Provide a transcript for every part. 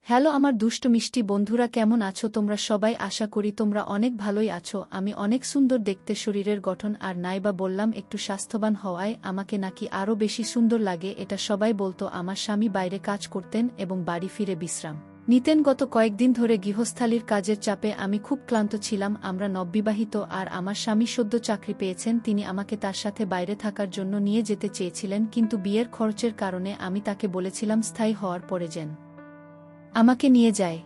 Hello আমার দুষ্ট মিষ্টি বন্ধুরা, কেমন আছো তোমরা সবাই? আশা করি তোমরা অনেক ভালোই আছো। আমি অনেক সুন্দর দেখতে শরীরের গঠন, আর নাইবা বললাম একটু স্বাস্থ্যবান হওয়ায় আমাকে নাকি আরও বেশি সুন্দর লাগে। এটা সবাই বলতো। আমার স্বামী বাইরে কাজ করতেন এবং বাড়ি ফিরে বিশ্রাম নিতেন। গত কয়েকদিন ধরে গৃহস্থালির কাজের চাপে আমি খুব ক্লান্ত ছিলাম। আমরা নববিবাহিত, আর আমার স্বামী সদ্য চাকরি পেয়েছেন। তিনি আমাকে তার সাথে বাইরে থাকার জন্য নিয়ে যেতে চেয়েছিলেন, কিন্তু বিয়ের খরচের কারণে আমি তাকে বলেছিলাম স্থায়ী হওয়ার পরে যেন আমাকে নিয়ে যায়।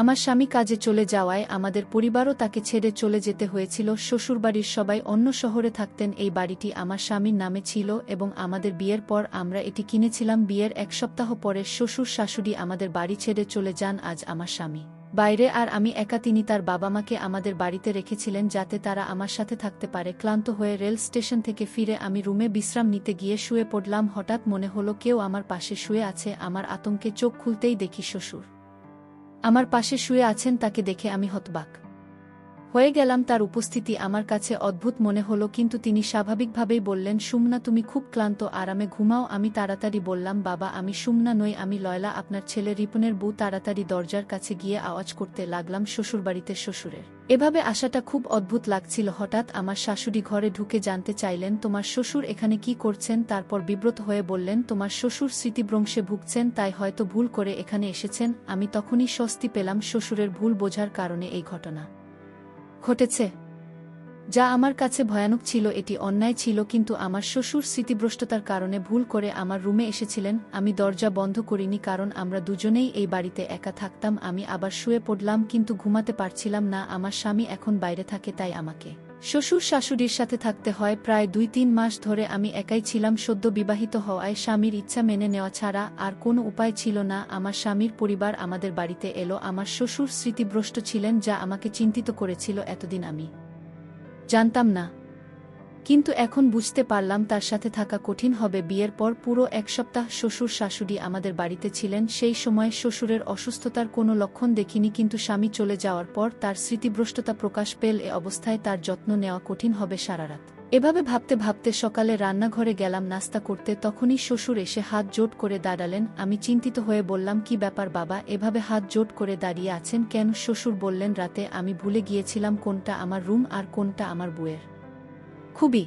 আমার স্বামী কাজে চলে যাওয়ায় আমাদের পরিবারও তাকে ছেড়ে চলে যেতে হয়েছিল। শ্বশুরবাড়ির সবাই অন্য শহরে থাকতেন। এই বাড়িটি আমার স্বামীর নামে ছিল এবং আমাদের বিয়ের পর আমরা এটি কিনেছিলাম। বিয়ের এক সপ্তাহ পরে শ্বশুর শাশুড়ি আমাদের বাড়ি ছেড়ে চলে যান। আজ আমার স্বামী বাইরে আর আমি একা। তিনি তার বাবা মাকে আমাদের বাড়িতে রেখেছিলেন যাতে তারা আমার সাথে থাকতে পারে। ক্লান্ত হয়ে রেল স্টেশন থেকে ফিরে আমি রুমে বিশ্রাম নিতে গিয়ে শুয়ে পড়লাম। হঠাৎ মনে হলো কেউ আমার পাশে শুয়ে আছে। আমার আতঙ্কে চোখ খুলতেই দেখি শ্বশুর আমার পাশে শুয়ে আছেন। তাকে দেখে আমি হতবাক হয়ে গেলাম। তার উপস্থিতি আমার কাছে অদ্ভুত মনে হলো, কিন্তু তিনি স্বাভাবিকভাবেই বললেন, সুমনা তুমি খুব ক্লান্ত, আরামে ঘুমাও। আমি তাড়াতাড়ি বললাম, বাবা আমি সুমনা নই, আমি লয়লা, আপনার ছেলে রিপনের বউ। তাড়াতাড়ি দরজার কাছে গিয়ে আওয়াজ করতে লাগলাম শ্বশুরবাড়িতে শ্বশুরের এভাবে আসাটা খুব অদ্ভুত লাগছিল। হঠাৎ আমার শাশুড়ি ঘরে ঢুকে জানতে চাইলেন, তোমার শ্বশুর এখানে কি করছেন? তারপর বিব্রত হয়ে বললেন, তোমার শ্বশুর স্মৃতিভ্রংশে ভুগছেন, তাই হয়তো ভুল করে এখানে এসেছেন। আমি তখনই স্বস্তি পেলাম। শ্বশুরের ভুল বোঝার কারণে এই ঘটনা ঘটেছে, যা আমার কাছে ভয়ানক ছিল। এটি অন্যায় ছিল, কিন্তু আমার শ্বশুর স্মৃতিভ্রষ্টতার কারণে ভুল করে আমার রুমে এসেছিলেন। আমি দরজা বন্ধ করিনি, কারণ আমরা দুজনেই এই বাড়িতে একা থাকতাম। আমি আবার শুয়ে পড়লাম, কিন্তু ঘুমাতে পারছিলাম না। আমার স্বামী এখন বাইরে থাকে, তাই আমাকে শ্বশুর শাশুড়ির সাথে থাকতে হয়। প্রায় 2-3 মাস ধরে আমি একাই ছিলাম। সদ্য বিবাহিত হওয়ায় স্বামীর ইচ্ছা মেনে নেওয়া ছাড়া আর কোনো উপায় ছিল না। আমার স্বামীর পরিবার আমাদের বাড়িতে এলো। আমার শ্বশুর স্মৃতিভ্রষ্ট ছিলেন, যা আমাকে চিন্তিত করেছিল। এতদিন আমি জানতাম না, কিন্তু এখন বুঝতে পারলাম তার সাথে থাকা কঠিন হবে। বিয়ের পর পুরো এক সপ্তাহ শ্বশুর শাশুড়ি আমাদের বাড়িতে ছিলেন। সেই সময় শ্বশুরের অসুস্থতার কোনো লক্ষণ দেখিনি, কিন্তু স্বামী চলে যাওয়ার পর তার স্মৃতিভ্রষ্টতা প্রকাশ পেল। এ অবস্থায় তার যত্ন নেওয়া কঠিন হবে সারা রাত। এভাবে ভাবতে ভাবতে সকালে রান্নাঘরে গেলাম নাস্তা করতে। তখনই শ্বশুর এসে হাত জোট করে দাঁড়ালেন। আমি চিন্তিত হয়ে বললাম, কি ব্যাপার বাবা, এভাবে হাত জোট করে দাঁড়িয়ে আছেন কেন? শ্বশুর বললেন, রাতে আমি ভুলে গিয়েছিলাম কোনটা আমার রুম আর কোনটা আমার বউয়ের। খুবই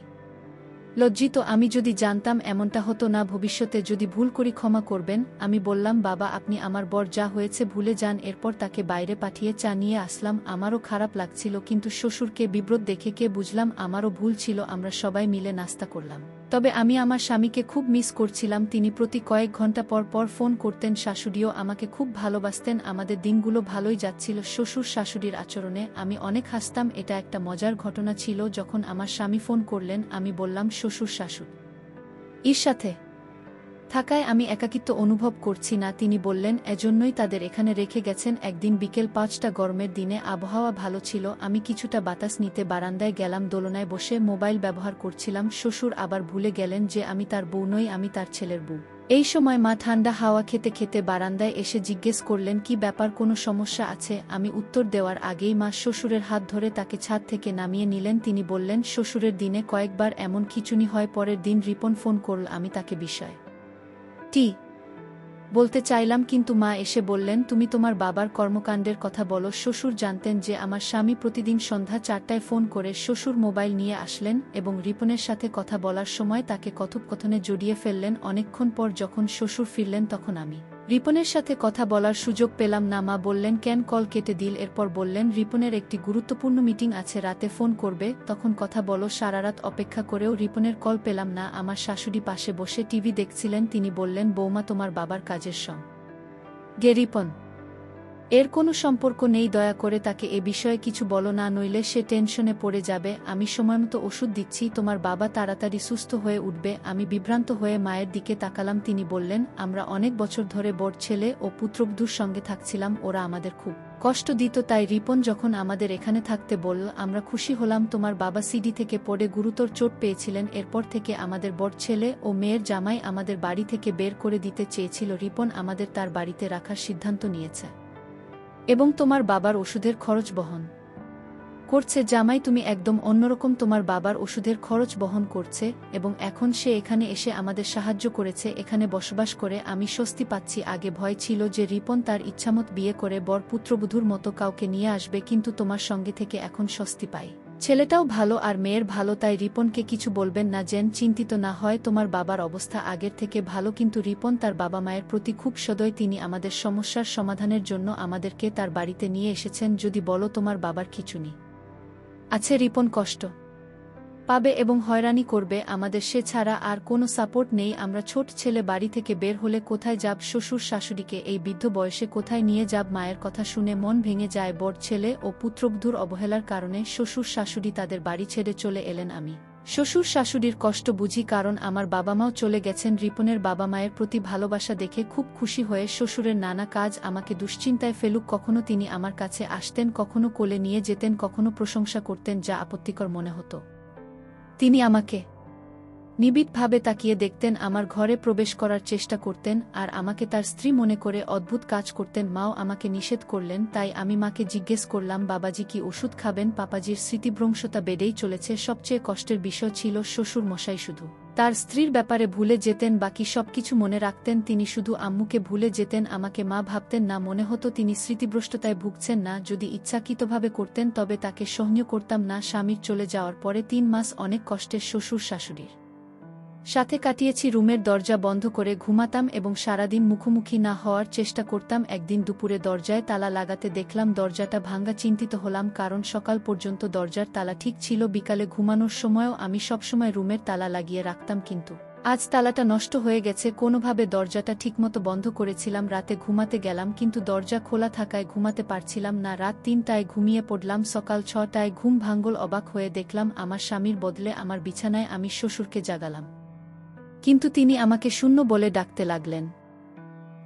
লজ্জিত। আমি যদি জানতাম এমনটা হতো না। ভবিষ্যতে যদি ভুল করি ক্ষমা করবেন। আমি বললাম, বাবা আপনি আমার বর, যা হয়েছে ভুলে যান। এরপর তাকে বাইরে পাঠিয়ে চা নিয়ে আসলাম। আমারও খারাপ লাগছিল, কিন্তু শ্বশুরকে বিব্রত দেখে বুঝলাম আমারও ভুল ছিল। আমরা সবাই মিলে নাস্তা করলাম। তবে আমি আমার স্বামীকে খুব মিস করছিলাম। তিনি প্রতি কয়েক ঘন্টা পর পর ফোন করতেন। শাশুড়িও আমাকে খুব ভালোবাসতেন। আমাদের দিনগুলো ভালোই যাচ্ছিল। শ্বশুর শাশুড়ির আচরণে আমি অনেক হাসতাম। এটা একটা মজার ঘটনা ছিল। যখন আমার স্বামী ফোন করলেন, আমি বললাম শ্বশুর শাশুড়ি এর সাথে থাকায় আমি একাকিত্ব অনুভব করছি না। তিনি বললেন, এজন্যই তাদের এখানে রেখে গেছেন। একদিন বিকেল 5টা, গরমের দিনে আবহাওয়া ভালো ছিল। আমি কিছুটা বাতাস নিতে বারান্দায় গেলাম। দোলনায় বসে মোবাইল ব্যবহার করছিলাম। শ্বশুর আবার ভুলে গেলেন যে আমি তার বউ নই, আমি তার ছেলের বউ। এই সময় মা ঠান্ডা হাওয়া খেতে খেতে বারান্দায় এসে জিজ্ঞেস করলেন, কি ব্যাপার, কোনো সমস্যা আছে? আমি উত্তর দেওয়ার আগেই মা শ্বশুরের হাত ধরে তাকে ছাদ থেকে নামিয়ে নিলেন। তিনি বললেন, শ্বশুরের দিনে কয়েকবার এমন খিঁচুনি হয়। পরের দিন রিপন ফোন করল। আমি তাকে বিষয়টি বলতে চাইলাম, কিন্তু মা এসে বললেন, তুমি তোমার বাবার কর্মকাণ্ডের কথা বলো। শ্বশুর জানতেন যে আমার স্বামী প্রতিদিন সন্ধ্যা 4টায় ফোন করে। শ্বশুর মোবাইল নিয়ে আসলেন এবং রিপনের সাথে কথা বলার সময় তাকে কথোপকথনে জড়িয়ে ফেললেন। অনেকক্ষণ পর যখন শ্বশুর ফিরলেন, তখন আমি রিপনের সাথে কথা বলার সুযোগ পেলাম না। মা বললেন, কেন কল কেটে দিল? এরপর বললেন, রিপনের একটি গুরুত্বপূর্ণ মিটিং আছে, রাতে ফোন করবে, তখন কথা বলো। সারা রাত অপেক্ষা করেও রিপনের কল পেলাম না। আমার শাশুড়ি পাশে বসে টিভি দেখছিলেন। তিনি বললেন, বৌমা তোমার বাবার কাজের সঙ্গে রিপন এর কোনো সম্পর্ক নেই। দয়া করে তাকে এ বিষয়ে কিছু বলো না, নইলে সে টেনশনে পড়ে যাবে। আমি সময়মতো ওষুধ দিচ্ছি, তোমার বাবা তাড়াতাড়ি সুস্থ হয়ে উঠবে। আমি বিভ্রান্ত হয়ে মায়ের দিকে তাকালাম। তিনি বললেন, আমরা অনেক বছর ধরে বড় ছেলে ও পুত্রবধূর সঙ্গে থাকছিলাম। ওরা আমাদের খুব কষ্ট দিত, তাই রিপন যখন আমাদের এখানে থাকতে বলল, আমরা খুশি হলাম। তোমার বাবা সিডি থেকে পড়ে গুরুতর চোট পেয়েছিলেন। এরপর থেকে আমাদের বড় ছেলে ও মেয়ের জামাই আমাদের বাড়ি থেকে বের করে দিতে চেয়েছিল। রিপন আমাদের তার বাড়িতে রাখার সিদ্ধান্ত নিয়েছে এবং তোমার বাবার ওষুধের খরচ বহন করছে জামাই, তুমি একদম অন্যরকম, তোমার বাবার ওষুধের খরচ বহন করছে এবং এখন সে এখানে এসে আমাদের সাহায্য করেছে, এখানে বসবাস করে আমি স্বস্তি পাচ্ছি। আগে ভয় ছিল যে রিপন তার ইচ্ছামত বিয়ে করে বর পুত্রবধূর মতো কাউকে নিয়ে আসবে, কিন্তু তোমার সঙ্গে থেকে এখন স্বস্তি পাই। ছেলেটাও ভালো আর মেয়ের ভালো, তাই রিপনকে কিছু বলবেন না, যেন চিন্তিত না হয়। তোমার বাবার অবস্থা আগের থেকে ভালো, কিন্তু রিপন তার বাবা মায়ের প্রতি খুব সদয়, তিনি আমাদের সমস্যার সমাধানের জন্য আমাদেরকে তার বাড়িতে নিয়ে এসেছেন। যদি বলো তোমার বাবার কিছু নেই আছে, রিপন কষ্ট পাবে এবং হয়রানি করবে আমাদের, সে ছাড়া আর কোনো সাপোর্ট নেই। আমরা ছোট ছেলে বাড়ি থেকে বের হলে কোথায় যাব, শ্বশুর শাশুড়িকে এই বৃদ্ধ বয়সে কোথায় নিয়ে যাব? মায়ের কথা শুনে মন ভেঙে যায়। বড় ছেলে ও পুত্রবধূর অবহেলার কারণে শ্বশুর শাশুড়ি তাদের বাড়ি ছেড়ে চলে এলেন। আমি শ্বশুর শাশুড়ির কষ্ট বুঝি, কারণ আমার বাবা মাও চলে গেছেন। রিপনের বাবা মায়ের প্রতি ভালোবাসা দেখে খুব খুশি হয়ে শ্বশুরের নানা কাজ আমাকে দুশ্চিন্তায় ফেলুক। কখনো তিনি আমার কাছে আসতেন, কখনো কোলে নিয়ে যেতেন, কখনো প্রশংসা করতেন, যা আপত্তিকর মনে হতো তিনি আমাকে নিবিড়ভাবে তাকিয়ে দেখতেন, আমার ঘরে প্রবেশ করার চেষ্টা করতেন আর আমাকে তার স্ত্রী মনে করে অদ্ভুত কাজ করতেন। মাও আমাকে নিষেধ করলেন, তাই আমি মাকে জিজ্ঞেস করলাম, বাবাজি কি ওষুধ খাবেন? পাপাজির স্মৃতিভ্রংশতা বেড়েই চলেছে। সবচেয়ে কষ্টের বিষয় ছিল শ্বশুর মশাই শুধু তার স্ত্রীর ব্যাপারে ভুলে যেতেন, বাকি সবকিছু মনে রাখতেন। তিনি শুধু আম্মুকে ভুলে যেতেন, আমাকে মা ভাবতেন না। মনে হতো তিনি স্মৃতিভ্রষ্টতায় ভুগছেন না। যদি ইচ্ছাকৃতভাবে করতেন তবে তাকে সহ্য করতাম না। স্বামীর চলে যাওয়ার পরে 3 মাস অনেক কষ্টের শ্বশুর শাশুড়ির সাথে কাটিয়েছি। রুমের দরজা বন্ধ করে ঘুমাতাম এবং সারাদিন মুখোমুখি না হওয়ার চেষ্টা করতাম। একদিন দুপুরে দরজায় তালা লাগাতে দেখলাম দরজাটা ভাঙা। চিন্তিত হলাম, কারণ সকাল পর্যন্ত দরজার তালা ঠিক ছিল। বিকালে ঘুমানোর সময়ও আমি সবসময় রুমের তালা লাগিয়ে রাখতাম, কিন্তু আজ তালাটা নষ্ট হয়ে গেছে। কোনোভাবে দরজাটা ঠিকমতো বন্ধ করেছিলাম। রাতে ঘুমাতে গেলাম, কিন্তু দরজা খোলা থাকায় ঘুমাতে পারছিলাম না। রাত 3টায় ঘুমিয়ে পড়লাম। সকাল 6টায় ঘুম ভাঙল। অবাক হয়ে দেখলাম আমার স্বামীর বদলে আমার বিছানায় আমি শ্বশুরকে জাগালাম, কিন্তু তিনি আমাকে শূন্য বলে ডাকতে লাগলেন।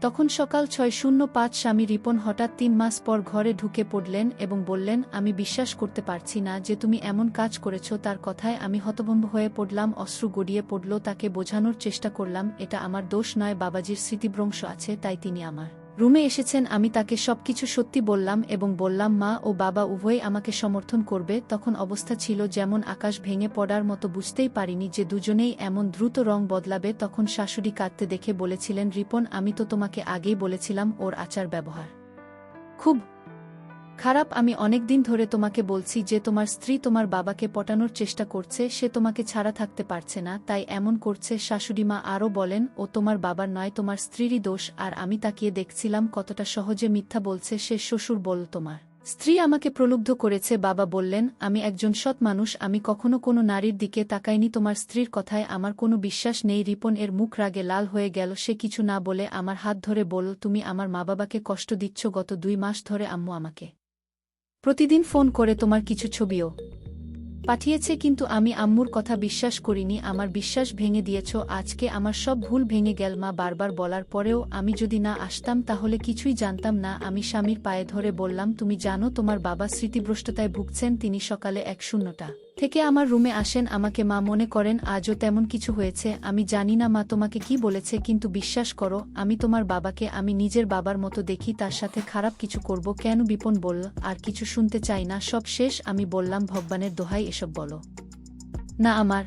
তখন সকাল 6:05। স্বামী রিপন হঠাৎ 3 মাস পর ঘরে ঢুকে পড়লেন এবং বললেন, আমি বিশ্বাস করতে পারছি না যে তুমি এমন কাজ করেছ। তার কথায় আমি হতভম্ব হয়ে পড়লাম, অশ্রু গড়িয়ে পড়ল। তাকে বোঝানোর চেষ্টা করলাম এটা আমার দোষ নয়, বাবাজির স্মৃতিভ্রংশ আছে, তাই তিনি আমার রুমে এসেছেন। আমি তাকে সবকিছু সত্যি বললাম এবং বললাম মা ও বাবা উভয়ই আমাকে সমর্থন করবে। তখন অবস্থা ছিল যেমন আকাশ ভেঙে পড়ার মতো, বুঝতেই পারিনি যে দুজনেই এমন দ্রুত রং বদলাবে। তখন শাশুড়ি কাঁদতে দেখে বলেছিলেন, রিপন আমি তো তোমাকে আগেই বলেছিলাম ওর আচার ব্যবহার খুব খারাপ। আমি অনেকদিন ধরে তোমাকে বলছি যে তোমার স্ত্রী তোমার বাবাকে পটানোর চেষ্টা করছে, সে তোমাকে ছাড়া থাকতে পারছে না, তাই এমন করছে। শাশুড়িমা আরও বলেন, ও তোমার বাবার নয়, তোমার স্ত্রীরই দোষ। আর আমি তাকিয়ে দেখছিলাম কতটা সহজে মিথ্যা বলছে সে। শ্বশুর বলল, তোমার স্ত্রী আমাকে প্রলুব্ধ করেছে। বাবা বললেন, আমি একজন সৎ মানুষ, আমি কখনো কোনো নারীর দিকে তাকাইনি। তোমার স্ত্রীর কথায় আমার কোনো বিশ্বাস নেই। রিপন এর মুখ রাগে লাল হয়ে গেল। সে কিছু না বলে আমার হাত ধরে বলল, তুমি আমার মা বাবাকে কষ্ট দিচ্ছ। গত 2 মাস ধরে আম্মু আমাকে প্রতিদিন ফোন করে তোমার কিছু ছবিও পাঠিয়েছে, কিন্তু আমি আম্মুর কথা বিশ্বাস করিনি। আমার বিশ্বাস ভেঙে দিয়েছ। আজকে আমার সব ভুল ভেঙে গেল। মা বারবার বলার পরেও আমি যদি না আসতাম তাহলে কিছুই জানতাম না। আমি স্বামীর পায়ে ধরে বললাম, তুমি জানো তোমার বাবা স্মৃতিভ্রষ্টতায় ভুগছেন। তিনি সকালে 1:00টা থেকে আমার রুমে আসেন, আমাকে মা মনে করেন। আজও তেমন কিছু হয়েছে। আমি জানি না মা তোমাকে কি বলেছে, কিন্তু বিশ্বাস করো আমি তোমার বাবাকে আমি নিজের বাবার মতো দেখি। তার সাথে খারাপ কিছু করব কেন? বিপন বলল, আর কিছু শুনতে চাই না, সব শেষ। আমি বললাম, ভগবানের দোহাই এসব বলো না, আমার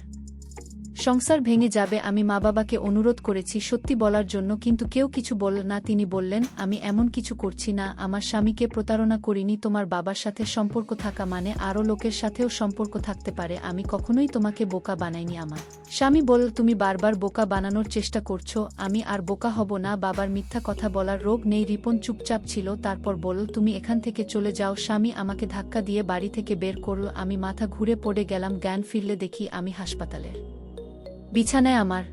সংসার ভেঙে যাবে। আমি মা বাবাকে অনুরোধ করেছি সত্যি বলার জন্য, কিন্তু কেউ কিছু বলল না। তিনি বললেন, আমি এমন কিছু করছি না, আমার স্বামীকে প্রতারণা করিনি। তোমার বাবার সাথে সম্পর্ক থাকা মানে আরও লোকের সাথেও সম্পর্ক থাকতে পারে। আমি কখনোই তোমাকে বোকা বানাইনি। আমার স্বামী বলল, তুমি বারবার বোকা বানানোর চেষ্টা করছো, আমি আর বোকা হব না। বাবার মিথ্যা কথা বলার রোগ নেই। রিপন চুপচাপ ছিল, তারপর বলল, তুমি এখান থেকে চলে যাও। স্বামী আমাকে ধাক্কা দিয়ে বাড়ি থেকে বের করল। আমি মাথা ঘুরে পড়ে গেলাম। জ্ঞান ফিরলে দেখি আমি হাসপাতালের বিছানায়। আমার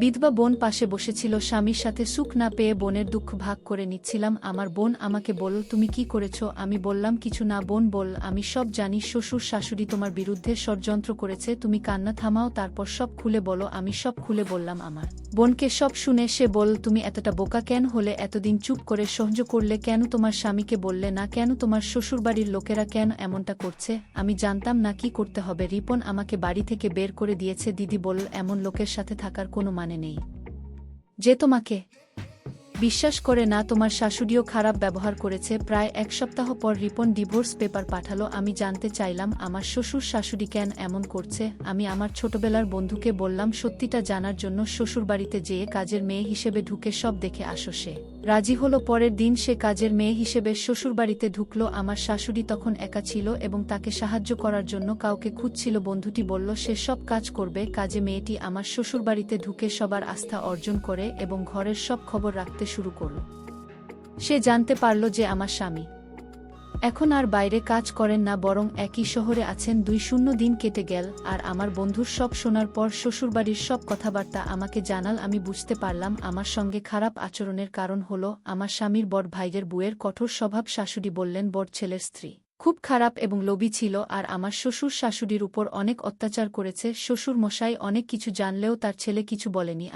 বিধবা বোন পাশে বসেছিল। স্বামীর সাথে সুখ না পেয়ে বোনের দুঃখ ভাগ করে নিচ্ছিলাম। আমার বোন আমাকে বলল, তুমি কি করেছ? আমি বললাম, কিছু না। বোন বলল, আমি সব জানি, শ্বশুর শাশুড়ি তোমার বিরুদ্ধে ষড়যন্ত্র করেছে। তুমি কান্না থামাও, তারপর সব খুলে বলো। আমি সব খুলে বললাম আমার বোনকে। সব শুনে সে বলল, তুমি এতটা বোকা কেন হলে? এতদিন চুপ করে সহ্য করলে কেন? তোমার স্বামীকে বললে না কেন? তোমার শ্বশুরবাড়ির লোকেরা কেন এমনটা করছে? আমি জানতাম না কি করতে হবে। রিপন আমাকে বাড়ি থেকে বের করে দিয়েছে। দিদি বলল, এমন লোকের সাথে থাকার কোনো মানে নেই যে তোমাকে বিশ্বাস করে না, তোমার শাশুড়িও খারাপ ব্যবহার করেছে। প্রায় 1 সপ্তাহ পর রিপন ডিভোর্স পেপার পাঠালো। আমি জানতে চাইলাম আমার শ্বশুর শাশুড়ি কেন এমন করছে। আমি আমার ছোটবেলার বন্ধুকে বললাম সত্যিটা জানার জন্য শ্বশুরবাড়িতে যেয়ে কাজের মেয়ে হিসেবে ঢুকে সব দেখে আসো। সে রাজি হলো। পরের দিন সে কাজের মেয়ে হিসেবে শ্বশুরবাড়িতে ঢুকলো। আমার শাশুড়ি তখন একা ছিল এবং তাকে সাহায্য করার জন্য কাউকে খুঁজছিল। বন্ধুটি বলল সে সব কাজ করবে। কাজে মেয়েটি আমার শ্বশুরবাড়িতে ঢুকে সবার আস্থা অর্জন করে এবং ঘরের সব খবর রাখতে শুরু করল। সে জানতে পারল যে আমার স্বামী এখন আর বাইরে কাজ করেন না, বরং একই শহরে আছেন। 2 দিন কেটে গেল আর আমার বন্ধুর সব শোনার পর শ্বশুরবাড়ির সব কথাবার্তা আমাকে জানাল। আমি বুঝতে পারলাম আমার সঙ্গে খারাপ আচরণের কারণ হলো আমার স্বামীর বড় ভাইয়ের বউয়ের কঠোর স্বভাব। শাশুড়ি বললেন বড় ছেলের স্ত্রী খুব খারাপ এবং লোভী ছিল আর আমার শ্বশুর শাশুড়ির উপর অনেক অত্যাচার করেছে। শ্বশুর মশাই অনেক কিছু জানলেও তার ছেলে কিছু বলেনি।